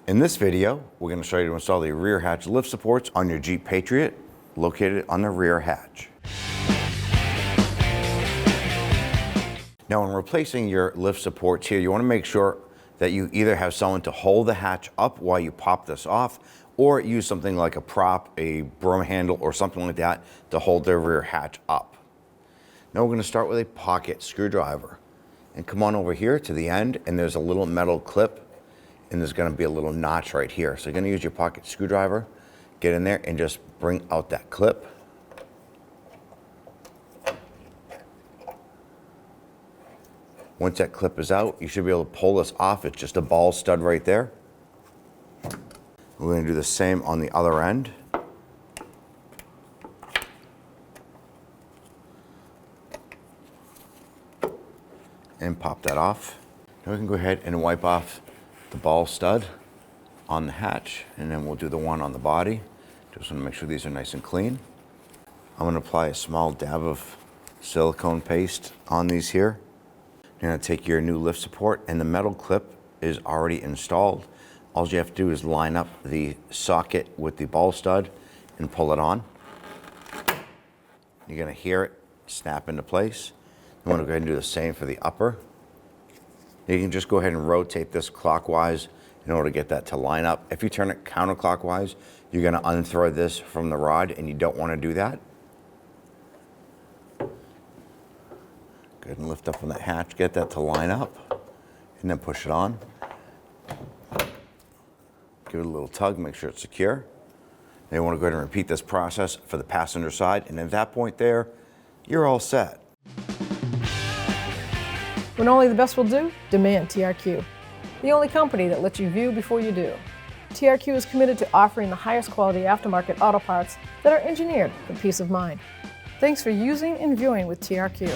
In this video, we're going to show you to install the rear hatch lift supports on your Jeep Patriot, located on the rear hatch. Now, when replacing your lift supports here, you want to make sure that you either have someone to hold the hatch up while you pop this off, or use something like a prop, a broom handle, or something like that to hold the rear hatch up. Now we're going to start with a pocket screwdriver. And come on over here to the end, and there's a little metal clip, and there's going to be a little notch right here. So you're going to use your pocket screwdriver, get in there, and just bring out that clip. Once that clip is out, you should be able to pull this off. It's just a ball stud right there. We're going to do the same on the other end. And pop that off. Now we can go ahead and wipe off the ball stud on the hatch, and then we'll do the one on the body. Just want to make sure these are nice and clean. I'm going to apply a small dab of silicone paste on these here. You're going to take your new lift support, and the metal clip is already installed. All you have to do is line up the socket with the ball stud and pull it on. You're going to hear it snap into place. You want to go ahead and do the same for the upper. You can just go ahead and rotate this clockwise in order to get that to line up. If you turn it counterclockwise, you're going to unthread this from the rod, and you don't want to do that. Go ahead and lift up on that hatch, get that to line up, and then push it on. Give it a little tug, make sure it's secure. Then you want to go ahead and repeat this process for the passenger side, and at that point there, you're all set. When only the best will do, demand TRQ. The only company that lets you view before you do. TRQ is committed to offering the highest quality aftermarket auto parts that are engineered for peace of mind. Thanks for using and viewing with TRQ.